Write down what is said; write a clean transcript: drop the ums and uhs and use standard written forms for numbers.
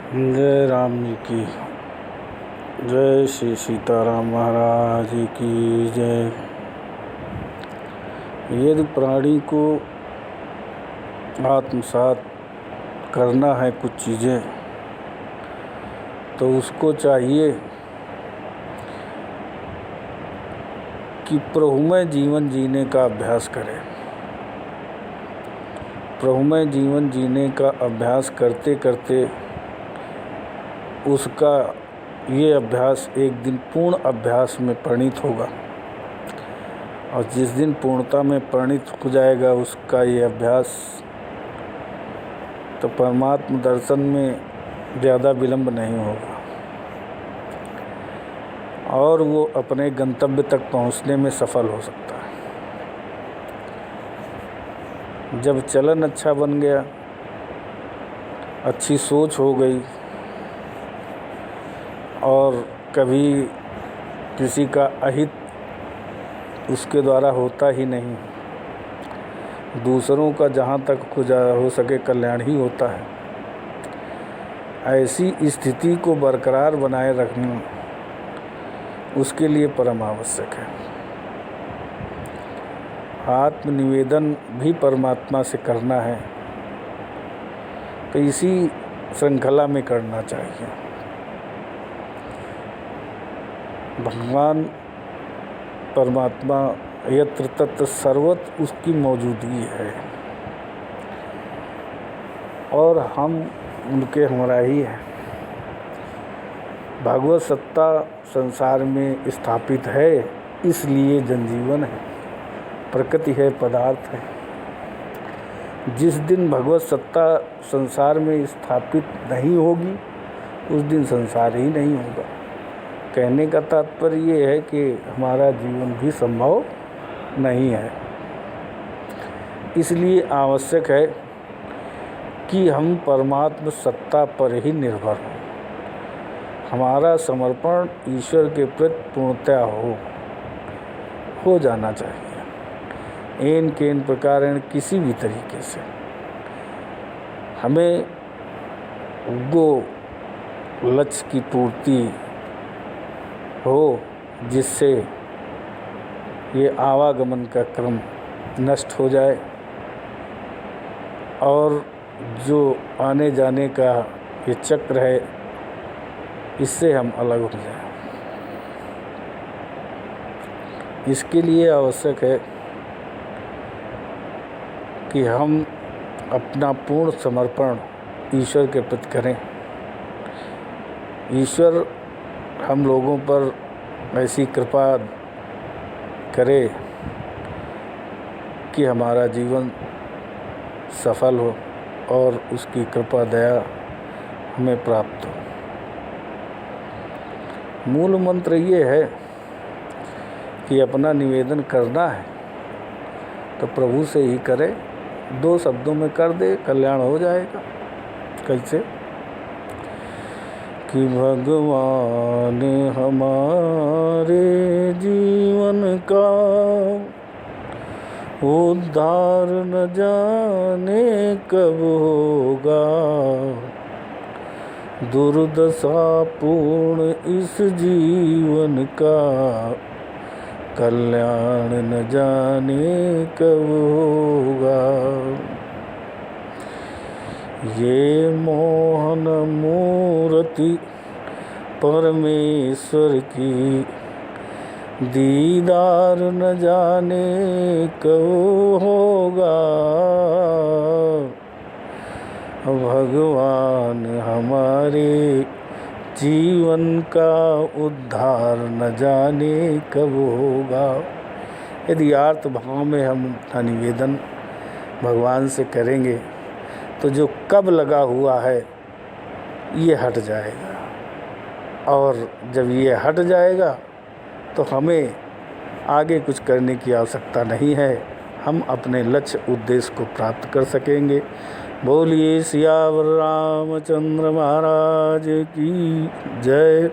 जय राम जी की जय। श्री सीताराम महाराज की जय। यदि प्राणी को आत्मसात करना है कुछ चीज़ें, तो उसको चाहिए कि प्रभुमय जीवन जीने का अभ्यास करे। प्रभुमय जीवन जीने का अभ्यास करते करते उसका ये अभ्यास एक दिन पूर्ण अभ्यास में परिणित होगा, और जिस दिन पूर्णता में परिणित हो जाएगा उसका ये अभ्यास, तो परमात्म दर्शन में ज़्यादा विलंब नहीं होगा और वो अपने गंतव्य तक पहुंचने में सफल हो सकता है। जब चलन अच्छा बन गया, अच्छी सोच हो गई और कभी किसी का अहित उसके द्वारा होता ही नहीं, दूसरों का जहाँ तक हो सके कल्याण ही होता है, ऐसी स्थिति को बरकरार बनाए रखना उसके लिए परम आवश्यक है। आत्मनिवेदन भी परमात्मा से करना है तो इसी श्रृंखला में करना चाहिए। भगवान परमात्मा यत्र तत्र सर्वत्र उसकी मौजूदगी है और हम उनके हमरा ही हैं। भगवत सत्ता संसार में स्थापित है, इसलिए जनजीवन है, प्रकृति है, पदार्थ है। जिस दिन भगवत सत्ता संसार में स्थापित नहीं होगी उस दिन संसार ही नहीं होगा। कहने का तात्पर्य ये है कि हमारा जीवन भी संभव नहीं है। इसलिए आवश्यक है कि हम परमात्म सत्ता पर ही निर्भर हों। हमारा समर्पण ईश्वर के प्रति पूर्णतया हो जाना चाहिए। एन केन प्रकारेण किसी भी तरीके से हमें वो लक्ष्य की पूर्ति हो जिससे ये आवागमन का क्रम नष्ट हो जाए और जो आने जाने का ये चक्र है इससे हम अलग हो जाएं। इसके लिए आवश्यक है कि हम अपना पूर्ण समर्पण ईश्वर के प्रति करें। ईश्वर हम लोगों पर ऐसी कृपा करे कि हमारा जीवन सफल हो और उसकी कृपा दया हमें प्राप्त हो। मूल मंत्र ये है कि अपना निवेदन करना है तो प्रभु से ही करे, 2 शब्दों में कर दे, कल्याण हो जाएगा। कैसे कि भगवान हमारे जीवन का उद्धार न जाने कब होगा, दुर्दशा पूर्ण इस जीवन का कल्याण न जाने कब होगा। ये मोहन मूर्ति परमेश्वर की दीदार न जाने कब होगा, भगवान हमारे जीवन का उद्धार न जाने कब होगा। यदि आर्त भाव में हम अपना निवेदन भगवान से करेंगे तो जो कब लगा हुआ है ये हट जाएगा, और जब ये हट जाएगा तो हमें आगे कुछ करने की आवश्यकता नहीं है। हम अपने लक्ष्य उद्देश्य को प्राप्त कर सकेंगे। बोलिए सियावर रामचंद्र महाराज की जय।